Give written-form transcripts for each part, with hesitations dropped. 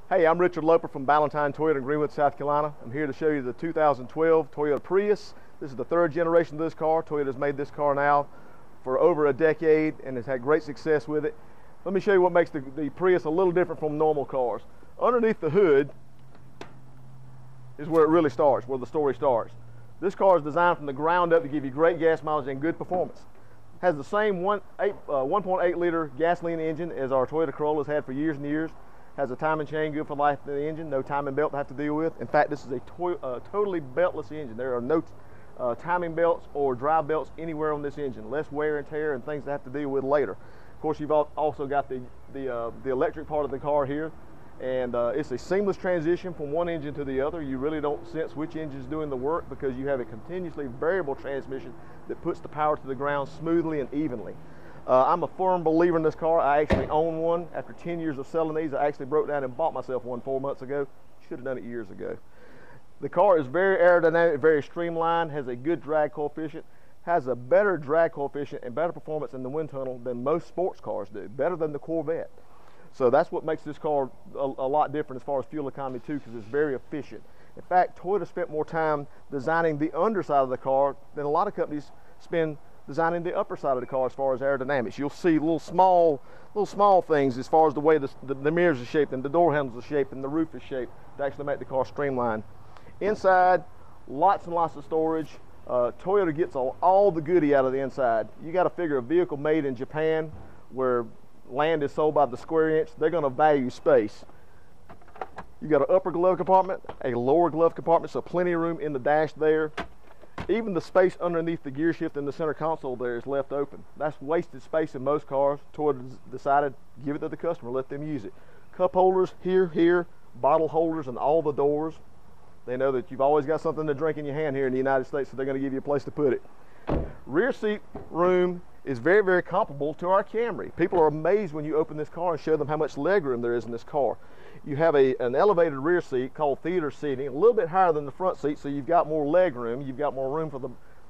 Hey, I'm Richard Loper from Ballantyne Toyota in Greenwood, South Carolina. I'm here to show you the 2012 Toyota Prius. This is the third generation of this car. Toyota's made this car now for over a decade and has had great success with it. Let me show you what makes the Prius a little different from normal cars. Underneath the hood is where it really starts, where the story starts. This car is designed from the ground up to give you great gas mileage and good performance. Has the same 1.8 liter gasoline engine as our Toyota Corolla's had for years and years. Has a timing chain good for life of the engine, no timing belt to have to deal with. In fact, this is a totally beltless engine. There are no timing belts or drive belts anywhere on this engine. Less wear and tear and things to have to deal with later. Of course, you've also got the electric part of the car here, and it's a seamless transition from one engine to the other. You really don't sense which engine is doing the work because you have a continuously variable transmission that puts the power to the ground smoothly and evenly. I'm a firm believer in this car. I actually own one. After 10 years of selling these, I actually broke down and bought myself one 4 months ago. Should have done it years ago. The car is very aerodynamic, very streamlined, has a good drag coefficient, has a better drag coefficient and better performance in the wind tunnel than most sports cars do, better than the Corvette. So that's what makes this car a lot different as far as fuel economy too, because it's very efficient. In fact, Toyota spent more time designing the underside of the car than a lot of companies spend designing the upper side of the car as far as aerodynamics. You'll see little small things as far as the way the mirrors are shaped and the door handles are shaped and the roof is shaped to actually make the car streamlined. Inside, lots and lots of storage. Toyota gets all the goodie out of the inside. You got to figure a vehicle made in Japan where land is sold by the square inch, they're going to value space. You got an upper glove compartment, a lower glove compartment, so plenty of room in the dash there. Even the space underneath the gear shift in the center console there is left open. That's wasted space in most cars. Toyota decided, give it to the customer, let them use it. Cup holders here, bottle holders in all the doors. They know that you've always got something to drink in your hand here in the United States, so they're going to give you a place to put it. Rear seat room is very, very comparable to our Camry. People are amazed when you open this car and show them how much leg room there is in this car. You have an elevated rear seat called theater seating, a little bit higher than the front seat, so you've got more leg room. You've got more room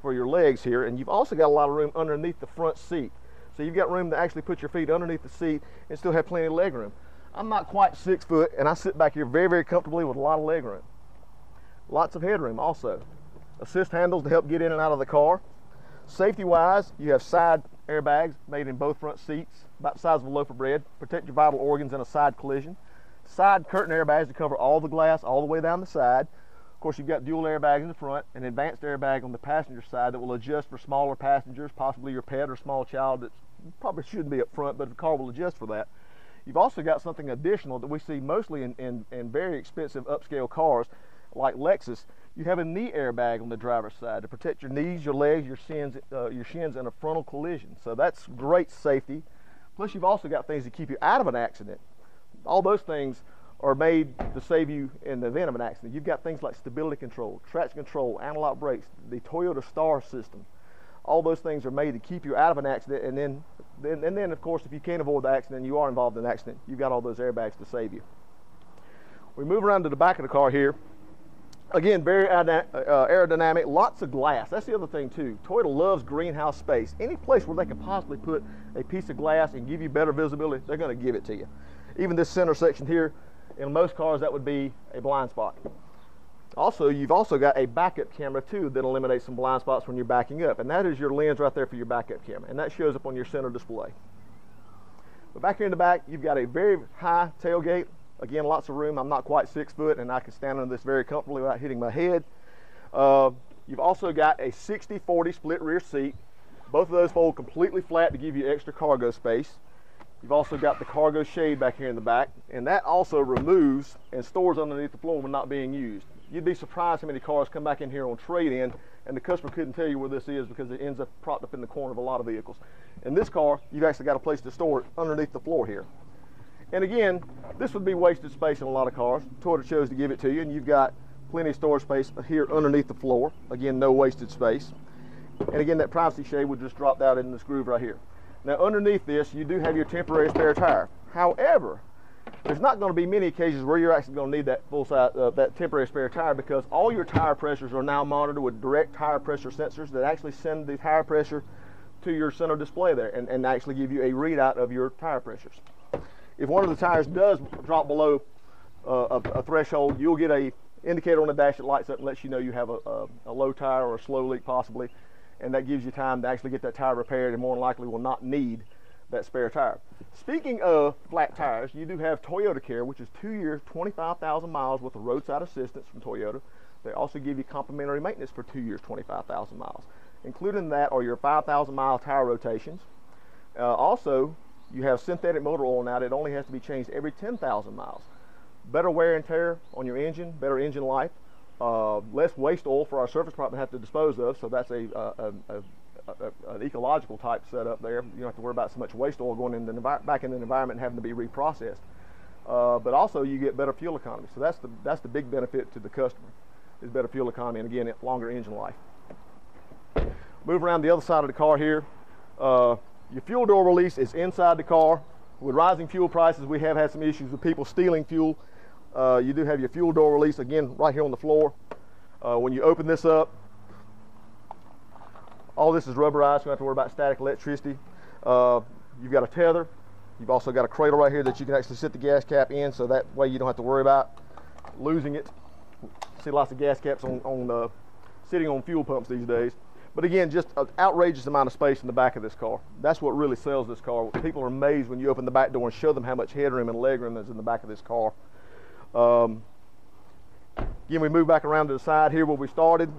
for your legs here, and you've also got a lot of room underneath the front seat. So you've got room to actually put your feet underneath the seat and still have plenty of leg room. I'm not quite 6 foot, and I sit back here very, very comfortably with a lot of leg room. Lots of headroom also. Assist handles to help get in and out of the car. Safety-wise, you have side airbags made in both front seats, about the size of a loaf of bread, protect your vital organs in a side collision. Side curtain airbags to cover all the glass all the way down the side. Of course, you've got dual airbags in the front, an advanced airbag on the passenger side that will adjust for smaller passengers, possibly your pet or small child that probably shouldn't be up front, but the car will adjust for that. You've also got something additional that we see mostly in very expensive upscale cars like Lexus. You have a knee airbag on the driver's side to protect your knees, your legs, your shins in a frontal collision. So that's great safety. Plus, you've also got things to keep you out of an accident. All those things are made to save you in the event of an accident. You've got things like stability control, traction control, analog brakes, the Toyota Star system. All those things are made to keep you out of an accident, and then of course, if you can't avoid the accident, you are involved in an accident, you've got all those airbags to save you. We move around to the back of the car here. Again, very aerodynamic, lots of glass. That's the other thing too. Toyota loves greenhouse space. Any place where they can possibly put a piece of glass and give you better visibility, they're going to give it to you. Even this center section here, in most cars that would be a blind spot. Also, you've also got a backup camera too that eliminates some blind spots when you're backing up, and that is your lens right there for your backup camera, and that shows up on your center display. But back here in the back, you've got a very high tailgate. Again, lots of room. I'm not quite 6 foot, and I can stand under this very comfortably without hitting my head. You've also got a 60-40 split rear seat. Both of those fold completely flat to give you extra cargo space. You've also got the cargo shade back here in the back, and that also removes and stores underneath the floor when not being used. You'd be surprised how many cars come back in here on trade-in, and the customer couldn't tell you where this is because it ends up propped up in the corner of a lot of vehicles. In this car, you've actually got a place to store it underneath the floor here. And again, this would be wasted space in a lot of cars. Toyota chose to give it to you, and you've got plenty of storage space here underneath the floor. Again, no wasted space. And again, that privacy shade would just drop out in this groove right here. Now, underneath this, you do have your temporary spare tire. However, there's not going to be many occasions where you're actually going to need that full size, that temporary spare tire, because all your tire pressures are now monitored with direct tire pressure sensors that actually send the tire pressure to your center display there and actually give you a readout of your tire pressures. If one of the tires does drop below a threshold, you'll get a indicator on the dash that lights up and lets you know you have a low tire or a slow leak possibly, and that gives you time to actually get that tire repaired, and more than likely will not need that spare tire. Speaking of flat tires, you do have Toyota Care, which is 2 years, 25,000 miles with a roadside assistance from Toyota. They also give you complimentary maintenance for 2 years, 25,000 miles. Included in that are your 5,000 mile tire rotations. Also, you have synthetic motor oil now that only has to be changed every 10,000 miles. Better wear and tear on your engine, better engine life, less waste oil for our service department to have to dispose of, so that's an ecological type setup there. You don't have to worry about so much waste oil going back into the environment and having to be reprocessed. But also you get better fuel economy, so that's the big benefit to the customer, is better fuel economy and again longer engine life. Move around the other side of the car here. Your fuel door release is inside the car. With rising fuel prices, we have had some issues with people stealing fuel. You do have your fuel door release again right here on the floor. When you open this up, all this is rubberized, so you don't have to worry about static electricity. You've got a tether. You've also got a cradle right here that you can actually sit the gas cap in, so that way you don't have to worry about losing it. See lots of gas caps sitting on fuel pumps these days. But again, just an outrageous amount of space in the back of this car. That's what really sells this car. People are amazed when you open the back door and show them how much headroom and legroom is in the back of this car. Again, we move back around to the side here where we started.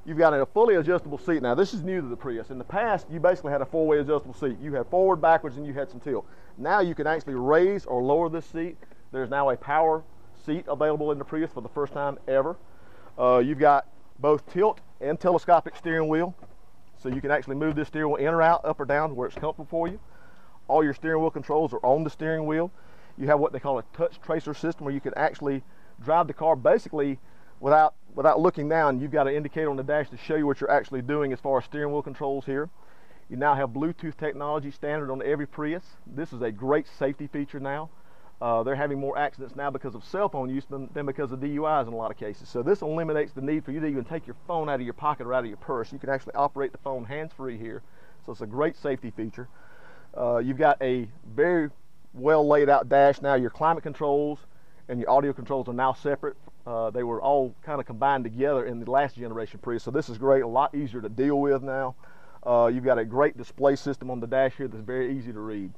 You've got a fully adjustable seat. Now, this is new to the Prius. In the past, you basically had a four-way adjustable seat. You had forward, backwards, and you had some tilt. Now you can actually raise or lower this seat. There's now a power seat available in the Prius for the first time ever. You've got both tilt and telescopic steering wheel, so you can actually move this steering wheel in or out, up or down, where it's comfortable for you. All your steering wheel controls are on the steering wheel. You have what they call a touch tracer system, where you can actually drive the car basically without looking down. You've got an indicator on the dash to show you what you're actually doing as far as steering wheel controls here. You now have Bluetooth technology standard on every Prius. This is a great safety feature now. They're having more accidents now because of cell phone use than because of DUIs in a lot of cases. So this eliminates the need for you to even take your phone out of your pocket or out of your purse. You can actually operate the phone hands-free here. So it's a great safety feature. You've got a very well laid out dash now. Your climate controls and your audio controls are now separate. They were all kind of combined together in the last generation Prius. So this is great, a lot easier to deal with now. You've got a great display system on the dash here that's very easy to read.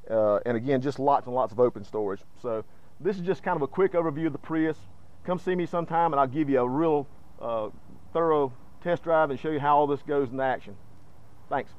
And again, just lots and lots of open storage. So this is just kind of a quick overview of the Prius. Come see me sometime and I'll give you a real thorough test drive and show you how all this goes into action. Thanks.